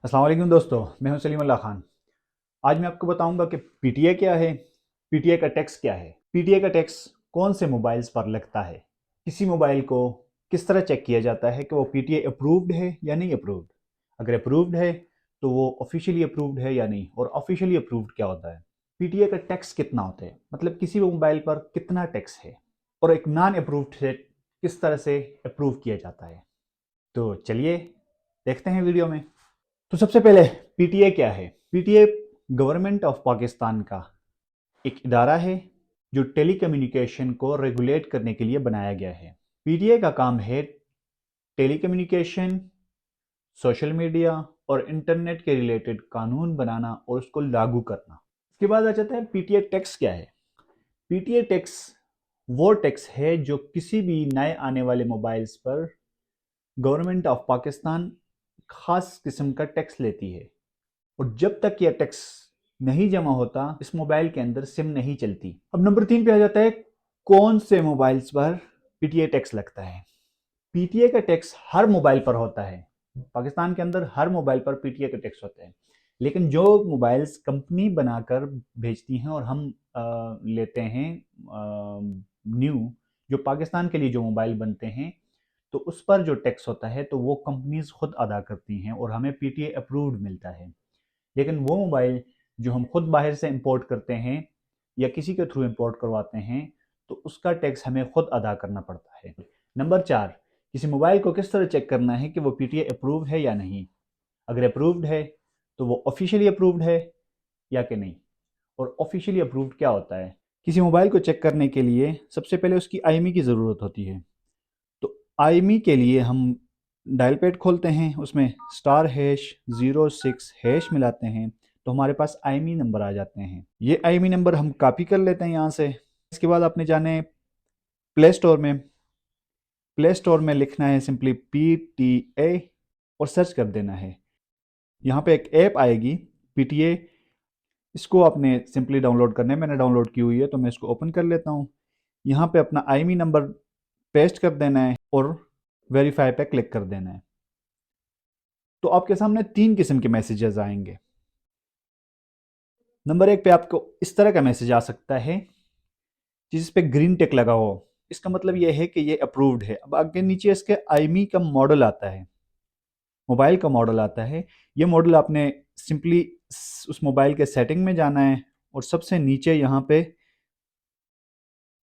अस्सलाम वालेकुम दोस्तों, मैं हूं सलीमुल्लाह खान। आज मैं आपको बताऊंगा कि पीटीए क्या है, पीटीए का टैक्स क्या है, पीटीए का टैक्स कौन से मोबाइल्स पर लगता है, किसी मोबाइल को किस तरह चेक किया जाता है कि वो पीटीए अप्रूव्ड है या नहीं अप्रूव्ड, अगर अप्रूव्ड है तो वो ऑफिशियली अप्रूव्ड है या नहीं, और ऑफिशियली अप्रूव्ड क्या होता है, पीटीए का टैक्स कितना होता है, मतलब किसी भी मोबाइल पर कितना टैक्स है, और एक नॉन अप्रूव्ड से किस तरह से अप्रूव किया जाता है। तो चलिए देखते हैं वीडियो में। तो सबसे पहले पीटीए क्या है। पीटीए गवर्नमेंट ऑफ पाकिस्तान का एक इदारा है जो टेलीकम्युनिकेशन को रेगुलेट करने के लिए बनाया गया है। पीटीए का काम है टेलीकम्युनिकेशन, सोशल मीडिया और इंटरनेट के रिलेटेड कानून बनाना और उसको लागू करना। इसके बाद आ जाता है पीटीए टैक्स क्या है। पीटीए टैक्स वो टैक्स है जो किसी भी नए आने वाले मोबाइल्स पर गवर्नमेंट ऑफ पाकिस्तान खास किस्म का टैक्स लेती है, और जब तक यह टैक्स नहीं जमा होता इस मोबाइल के अंदर सिम नहीं चलती। अब नंबर 3 पे आ जाता है कौन से मोबाइल्स पर पीटीए टैक्स लगता है। पीटीए का टैक्स हर मोबाइल पर होता है, पाकिस्तान के अंदर हर मोबाइल पर पीटीए का टैक्स होता है। लेकिन जो मोबाइल्स कंपनी बनाकर भेजती हैं और हम लेते हैं न्यू, जो पाकिस्तान के लिए जो मोबाइल बनते हैं, तो उस पर जो टैक्स होता है तो वो कंपनीज खुद अदा करती हैं और हमें पीटीए अप्रूव्ड मिलता है। लेकिन वो मोबाइल जो हम खुद बाहर से इंपोर्ट करते हैं या किसी के थ्रू इंपोर्ट करवाते हैं, तो उसका टैक्स हमें खुद अदा करना पड़ता है। नंबर 4, किसी मोबाइल को किस तरह चेक करना है कि वो पीटीए अप्रूव्ड है या नहीं। अगर अप्रूव्ड है तो वो ऑफिशियली अप्रूव्ड है या कि नहीं, और ऑफिशियली अप्रूव्ड क्या होता है। किसी मोबाइल को चेक करने के लिए सबसे पहले उसकी आईएमई की ज़रूरत होती है। तो आईएमई के लिए हम डायल पैड खोलते हैं, उसमें *#06# मिलाते हैं, तो हमारे पास आईएमई नंबर आ जाते हैं। ये आईएमई नंबर हम कॉपी कर लेते हैं यहाँ से। इसके बाद आपने जाने प्ले स्टोर में लिखना है सिंपली पीटीए और सर्च कर देना है। यहाँ पे एक ऐप आएगी पीटीए, इसको आपने सिंपली डाउनलोड करना है। मैंने डाउनलोड की हुई है तो मैं इसको ओपन कर लेता हूँ। यहाँ पे अपना आईएमई नंबर पेस्ट कर देना है और वेरीफाई पे क्लिक कर देना है। तो आपके सामने 3 किस्म के मैसेजेस आएंगे। नंबर 1 पे आपको इस तरह का मैसेज आ सकता है जिस पे ग्रीन टिक लगा हो, इसका मतलब ये है कि ये अप्रूव्ड है। अब आगे नीचे इसके आईएमई का मॉडल आता है, मोबाइल का मॉडल आता है। ये मॉडल आपने सिंपली उस मोबाइल के सेटिंग में जाना है और सबसे नीचे यहाँ पे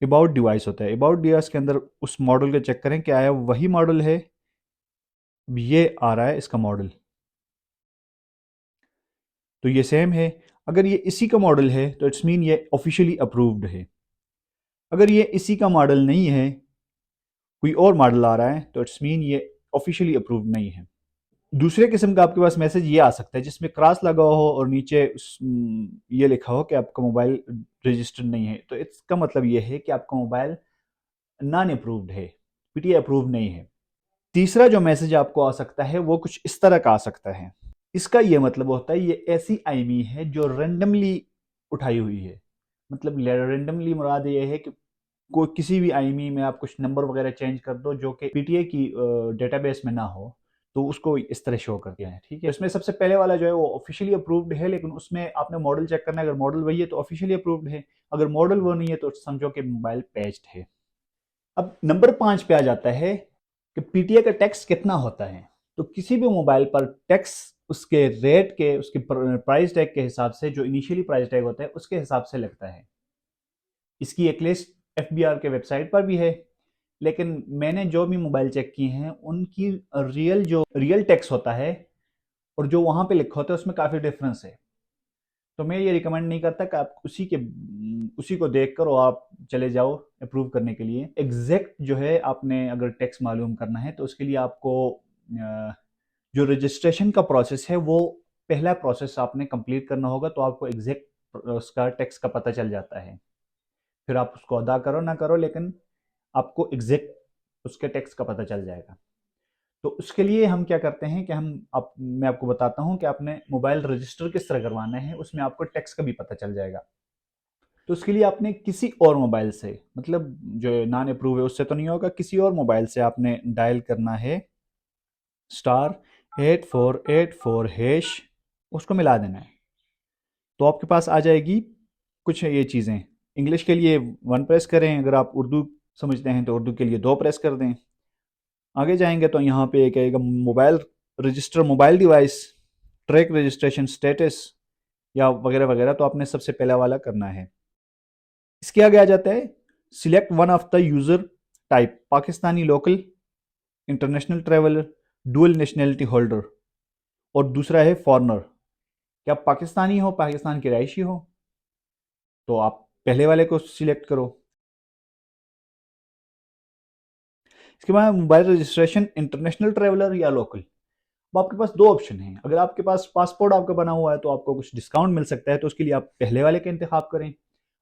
अबाउट डिवाइस होता है। अबाउट डिवाइस के अंदर उस मॉडल को चेक करें क्या आया, वही मॉडल है। अब ये आ रहा है इसका मॉडल, तो ये सेम है। अगर ये इसी का मॉडल है तो इट्स मीन ये ऑफिशियली अप्रूव्ड है। अगर ये इसी का मॉडल नहीं है, कोई और मॉडल आ रहा है, तो इट्स मीन ये ऑफिशियली अप्रूव्ड नहीं है। दूसरे किस्म का आपके पास मैसेज ये आ सकता है जिसमें क्रॉस लगा हो और नीचे ये लिखा हो कि आपका मोबाइल रजिस्टर्ड नहीं है, तो इसका मतलब ये है कि आपका मोबाइल नॉन अप्रूव्ड है, पीटीए अप्रूव्ड नहीं है। तीसरा जो मैसेज आपको आ सकता है वो कुछ इस तरह का आ सकता है। इसका ये मतलब होता है ये ऐसी आईएमई है जो रेंडमली उठाई हुई है। मतलब रेंडमली मुराद ये है कि कोई किसी भी आईएमई में आप कुछ नंबर वगैरह चेंज कर दो जो कि पीटीए की डेटाबेस में ना हो, तो उसको इस तरह शो कर दिया है। ठीक है, इसमें सबसे पहले वाला जो है वो ऑफिशियली अप्रूव्ड है, लेकिन उसमें आपने मॉडल चेक करना है। अगर मॉडल वही है तो ऑफिशियली अप्रूव्ड है, अगर मॉडल वो नहीं है तो समझो कि मोबाइल पैच्ड है। अब नंबर 5 पे आ जाता है कि पीटीए का टैक्स कितना होता है। तो किसी भी मोबाइल पर टैक्स उसके रेट के, उसके प्राइस टैग के हिसाब से, जो इनिशियली प्राइस टैग होता है उसके हिसाब से लगता है। इसकी एक लिस्ट एफबीआर के वेबसाइट पर भी है, लेकिन मैंने जो भी मोबाइल चेक किए हैं उनकी रियल टैक्स होता है और जो वहाँ पे लिखा होता है उसमें काफ़ी डिफरेंस है। तो मैं ये रिकमेंड नहीं करता कि आप उसी को देखकर और आप चले जाओ अप्रूव करने के लिए। एग्जैक्ट जो है आपने अगर टैक्स मालूम करना है तो उसके लिए आपको जो रजिस्ट्रेशन का प्रोसेस है वो पहला प्रोसेस आपने कंप्लीट करना होगा, तो आपको एग्जैक्ट उसका टैक्स का पता चल जाता है। फिर आप उसको अदा करो ना करो, लेकिन आपको एग्जैक्ट उसके टैक्स का पता चल जाएगा। तो उसके लिए हम क्या करते हैं कि मैं आपको बताता हूं कि आपने मोबाइल रजिस्टर किस तरह करवाना है, उसमें आपको टैक्स का भी पता चल जाएगा। तो उसके लिए आपने किसी और मोबाइल से, मतलब जो नॉन अप्रूव है उससे तो नहीं होगा, किसी और मोबाइल से आपने डायल करना है 8484 हैश, उसको मिला देना है। तो आपके पास आ जाएगी कुछ ये चीज़ें। इंग्लिश के लिए 1 प्रेस करें, अगर आप उर्दू समझते हैं तो उर्दू के लिए 2 प्रेस कर दें। आगे जाएंगे तो यहाँ पे एक आएगा mobile register, mobile device, track registration status या वगैरह वगैरह। तो आपने सबसे पहला वाला करना है। इसके आगे आ जाता है select one of the user type, Pakistani local, international traveller, dual nationality holder, और दूसरा है फॉरनर। क्या आप पाकिस्तानी हो, पाकिस्तान के रहायशी हो, तो आप पहले वाले को सिलेक्ट करो। इसके बाद मोबाइल रजिस्ट्रेशन इंटरनेशनल ट्रेवलर या लोकल। अब आपके पास दो ऑप्शन हैं। अगर आपके पास पासपोर्ट आपका बना हुआ है तो आपको कुछ डिस्काउंट मिल सकता है, तो उसके लिए आप पहले वाले का इंतखाब करें।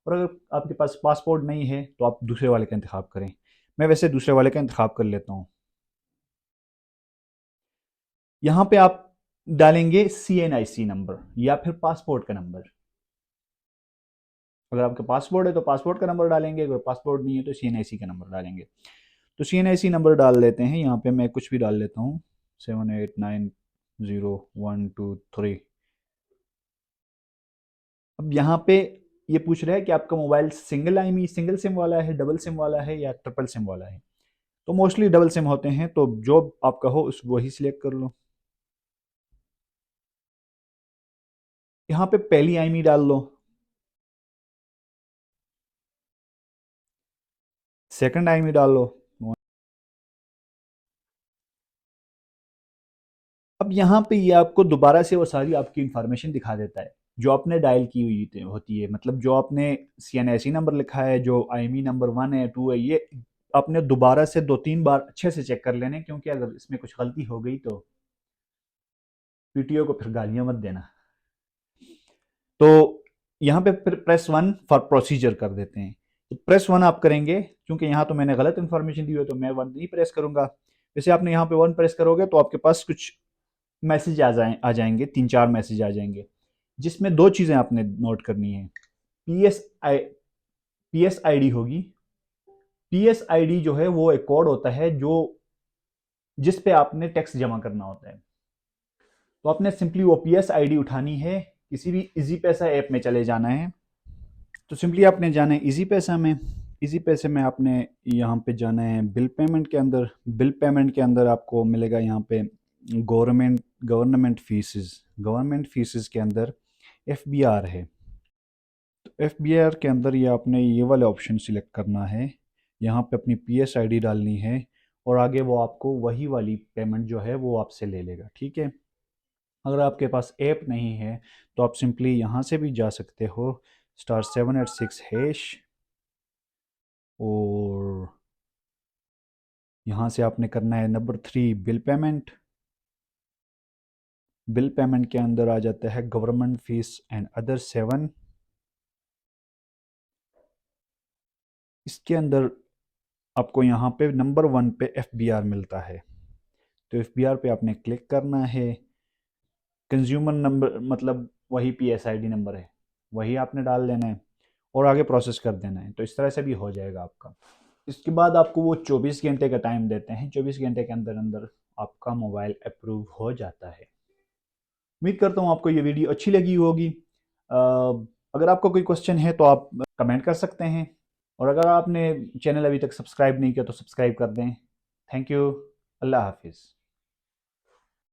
और अगर आपके पास पासपोर्ट नहीं है तो आप दूसरे वाले का इंतखाब करें। मैं वैसे दूसरे वाले का इंतखाब कर लेता हूँ। यहाँ पे आप डालेंगे CNIC नंबर या फिर पासपोर्ट का नंबर। अगर आपके पासपोर्ट है तो पासपोर्ट का नंबर डालेंगे, अगर पासपोर्ट नहीं है तो CNIC का नंबर डालेंगे। तो CNIC नंबर डाल लेते हैं। यहाँ पे मैं कुछ भी डाल लेता हूँ, 789012 3। अब यहाँ पे ये पूछ रहा है कि आपका मोबाइल सिंगल सिम वाला है, डबल सिम वाला है या ट्रिपल सिम वाला है। तो मोस्टली डबल सिम होते हैं, तो जो आपका हो उस वही सिलेक्ट कर लो। यहाँ पे पहली IMEI डाल लो, सेकंड IMEI डाल लो। अब यहाँ पे ये आपको दोबारा से वो सारी आपकी इंफॉर्मेशन दिखा देता है जो आपने डायल की हुई होती है। मतलब जो आपने CNIC नंबर लिखा है, जो IMEI नंबर 1 है 2 है, ये आपने दोबारा से 2-3 बार अच्छे से चेक कर लेने, क्योंकि अगर इसमें कुछ गलती हो गई तो PTO को फिर गालियां मत देना। तो यहाँ पे फिर प्रेस 1 फॉर प्रोसीजर कर देते हैं। तो प्रेस 1 आप करेंगे, क्योंकि यहाँ तो मैंने गलत इन्फॉर्मेशन दी हुई है तो मैं 1 नहीं प्रेस करूंगा। वैसे आपने यहाँ पे 1 प्रेस करोगे तो आपके पास कुछ मैसेज आ जाएंगे, 3-4 मैसेज आ जाएंगे, जिसमें दो चीज़ें आपने नोट करनी है। PSID होगी। PSID जो है वो एक कोड होता है जो जिस पे आपने टैक्स जमा करना होता है। तो आपने सिंपली वो PSID उठानी है, किसी भी इजी पैसा ऐप में चले जाना है। तो सिंपली आपने जाना है इजी पैसा में। इजी पैसे में आपने यहाँ पे जाना है बिल पेमेंट के अंदर। बिल पेमेंट के अंदर आपको मिलेगा यहाँ पे गवर्नमेंट फीसेस के अंदर FBR है। तो FBR के अंदर ये आपने ये वाला ऑप्शन सिलेक्ट करना है। यहाँ पे अपनी PSID डालनी है और आगे वो आपको वही वाली पेमेंट जो है वो आपसे ले लेगा। ठीक है। अगर आपके पास ऐप नहीं है तो आप सिंपली यहाँ से भी जा सकते हो, *786# और यहाँ से आपने करना है number 3 bill payment. Bill payment के अंदर आ जाता है गवर्नमेंट फीस एंड अदर 7। इसके अंदर आपको यहाँ पे नंबर 1 पे FBR मिलता है, तो FBR पे आपने क्लिक करना है। कंज्यूमर नंबर मतलब वही PSID नंबर है, वही आपने डाल देना है और आगे प्रोसेस कर देना है। तो इस तरह से भी हो जाएगा आपका। इसके बाद आपको वो 24 घंटे का टाइम देते हैं। 24 घंटे के अंदर अंदर आपका मोबाइल अप्रूव हो जाता है। उम्मीद करता हूँ आपको ये वीडियो अच्छी लगी होगी। अगर आपको कोई क्वेश्चन है तो आप कमेंट कर सकते हैं, और अगर आपने चैनल अभी तक सब्सक्राइब नहीं किया तो सब्सक्राइब कर दें। Thank you. अल्लाह हाफिज़।